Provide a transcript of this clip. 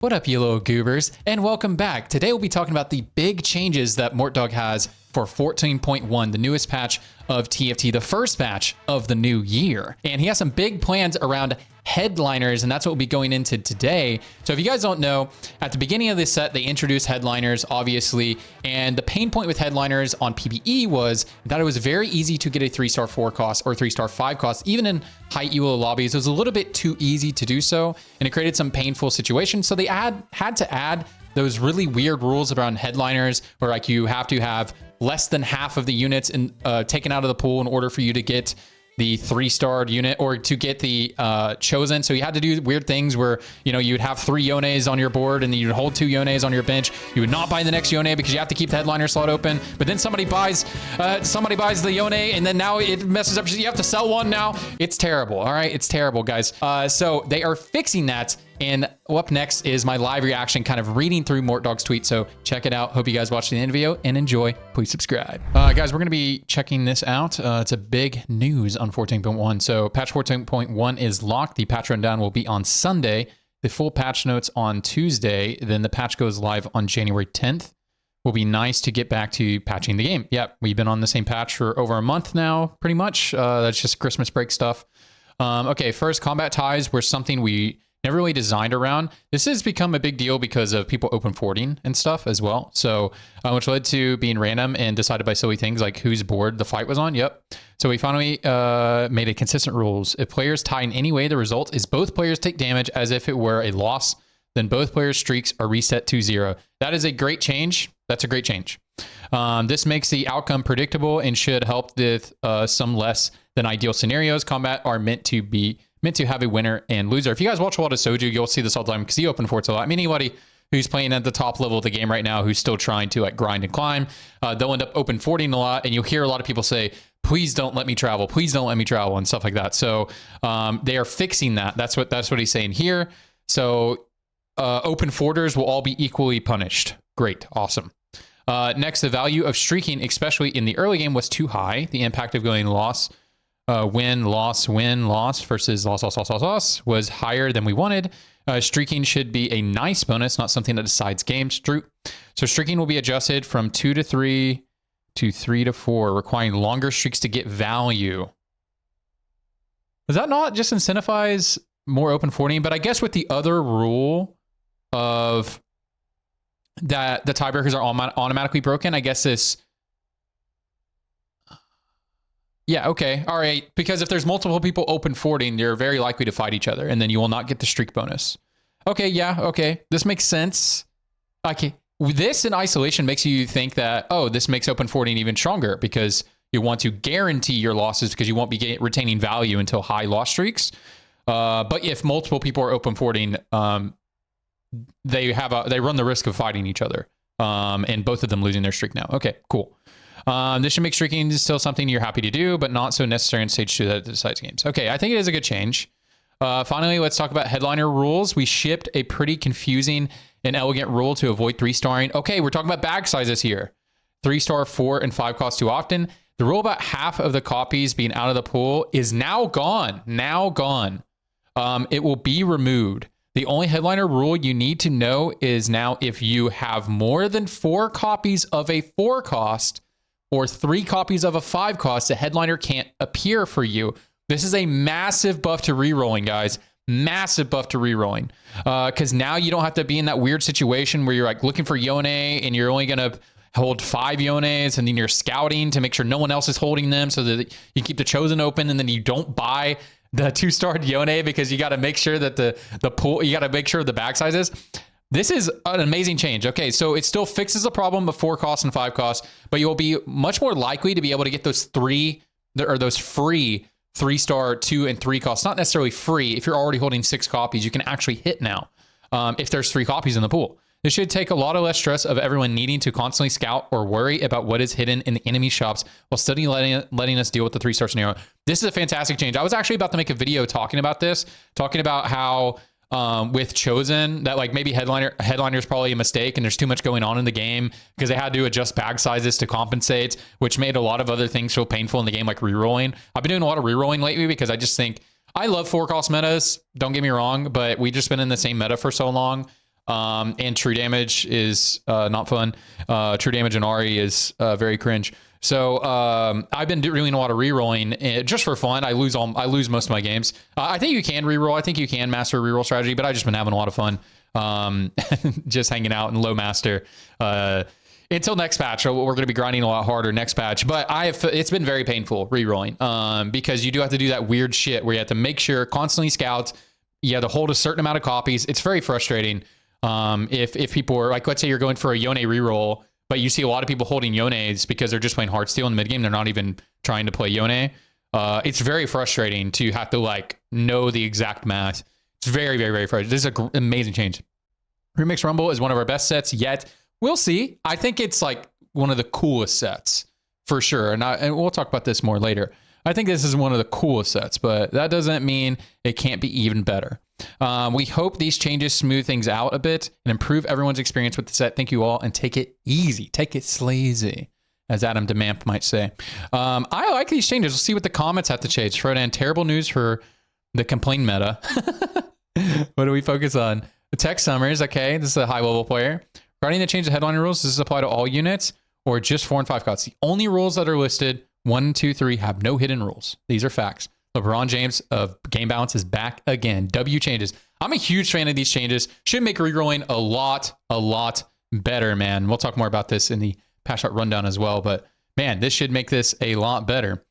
What up, you little goobers, and welcome back. Today we'll be talking about the big changes that Mortdog has for 14.1, the newest patch of TFT, the first patch of the new year. And he has some big plans around headliners, and that's what we'll be going into today. So if you guys don't know, at the beginning of this set, they introduced headliners, obviously, and the pain point with headliners on PvE was that it was very easy to get a 3-star 4 cost or 3-star 5 cost, even in high elo lobbies. It was a little bit too easy to do so, and it created some painful situations. So they had to add those really weird rules around headliners where like you have to have less than half of the units taken out of the pool in order for you to get the 3-starred unit or to get the chosen. So you had to do weird things where, you know, you would have 3 Yones on your board and then you'd hold 2 Yones on your bench. You would not buy the next Yone because you have to keep the headliner slot open. But then somebody buys the Yone and then now it messes up. You have to sell one now. It's terrible. All right. It's terrible, guys. So they are fixing that. And up next is my live reaction, kind of reading through Mortdog's tweet. So check it out. Hope you guys watch the end of the video and enjoy. Please subscribe. Guys, we're going to be checking this out. It's a big news on 14.1. So patch 14.1 is locked. The patch rundown will be on Sunday. The full patch notes on Tuesday. Then the patch goes live on January 10th. Will be nice to get back to patching the game. Yep, we've been on the same patch for over a month now, pretty much. That's just Christmas break stuff. Okay, first, combat ties were something we never really designed around. This has become a big deal because of people open forwarding and stuff as well. So, which led to being random and decided by silly things like whose board the fight was on. Yep. So we finally made a consistent rules. If players tie in any way, the result is both players take damage as if it were a loss. Then both players' streaks are reset to 0. That is a great change. That's a great change. This makes the outcome predictable and should help with some less than ideal scenarios. Combat are meant to have a winner and loser. If you guys watch a lot of Soju, you'll see this all the time because he open forts a lot. I mean, anybody who's playing at the top level of the game right now, who's still trying to like grind and climb, they'll end up open forting a lot. And you'll hear a lot of people say, please don't let me travel. Please don't let me travel and stuff like that. So they are fixing that. That's what he's saying here. So open forters will all be equally punished. Great. Awesome. Next, the value of streaking, especially in the early game, was too high. The impact of going win, loss versus loss was higher than we wanted. Streaking should be a nice bonus, not something that decides games. So streaking will be adjusted from 2 to 3 to 3 to 4, requiring longer streaks to get value. Does that not just incentivize more open forwarding? But I guess with the other rule of that the tiebreakers are automatically broken, I guess this... Yeah, okay, all right. Because if there's multiple people open forwarding, you're very likely to fight each other, and then you will not get the streak bonus. Okay, yeah, okay. This makes sense. Okay, this in isolation makes you think that, oh, this makes open forwarding even stronger because you want to guarantee your losses because you won't be retaining value until high loss streaks. But if multiple people are open forwarding, they run the risk of fighting each other, and both of them losing their streak now. Okay, cool. This should make streaking still something you're happy to do, but not so necessary in stage 2 that it decides games. Okay, I think it is a good change. Finally, let's talk about headliner rules. We shipped a pretty confusing and elegant rule to avoid 3-starring. Okay, we're talking about bag sizes here. 3-star, 4, and 5 cost too often. The rule about half of the copies being out of the pool is now gone. Now gone. It will be removed. The only headliner rule you need to know is now if you have more than 4 copies of a 4 cost, or 3 copies of a 5 cost, the headliner can't appear for you. This is a massive buff to rerolling, guys. Massive buff to rerolling. Because now you don't have to be in that weird situation where you're like looking for Yone and you're only going to hold 5 Yones and then you're scouting to make sure no one else is holding them so that you keep the chosen open and then you don't buy the 2-starred Yone because you got to make sure that the pool, you got to make sure the bag size is. This is an amazing change. Okay, so it still fixes the problem of 4 costs and 5 costs, but you'll be much more likely to be able to get those free 3-star 2 and 3 costs. Not necessarily free. If you're already holding 6 copies, you can actually hit now if there's 3 copies in the pool. This should take a lot of less stress of everyone needing to constantly scout or worry about what is hidden in the enemy shops while still letting us deal with the 3-star scenario. This is a fantastic change. I was actually about to make a video talking about this, talking about how with Chosen, that like maybe headliner is probably a mistake and there's too much going on in the game because they had to adjust bag sizes to compensate, which made a lot of other things feel painful in the game, like rerolling. I've been doing a lot of rerolling lately because I just think I love 4 cost metas, don't get me wrong, but we've just been in the same meta for so long And true damage is not fun. True damage and Ari is very cringe. So I've been doing a lot of rerolling just for fun. I lose most of my games. I think you can reroll. I think you can master a reroll strategy, but I've just been having a lot of fun just hanging out in low master. Until next patch, we're going to be grinding a lot harder next patch. But it's been very painful rerolling because you do have to do that weird shit where you have to make sure constantly scout. You have to hold a certain amount of copies. It's very frustrating. If people are like, let's say you're going for a Yone reroll, but you see a lot of people holding Yones because they're just playing Heartsteel in the mid game. They're not even trying to play Yone. It's very frustrating to have to like know the exact math. It's very, very, very frustrating. This is an amazing change. Remix Rumble is one of our best sets yet. We'll see. I think it's like one of the coolest sets for sure. And we'll talk about this more later. I think this is one of the coolest sets, but that doesn't mean it can't be even better. We hope these changes smooth things out a bit and improve everyone's experience with the set. Thank you all, and take it easy. Take it sleazy, as Adam DeMamp might say. I like these changes. We'll see what the comments have to change. Frodan, terrible news for the complaint meta. What do we focus on? The tech summers, okay. This is a high-level player. Regarding the change of headline rules, does this apply to all units or just 4 and 5 cuts? The only rules that are listed, 1, 2, 3, have no hidden rules. These are facts. LeBron James of Game Balance is back again. W changes. I'm a huge fan of these changes. Should make rerolling a lot better, man. We'll talk more about this in the patch out rundown as well. But man, this should make this a lot better.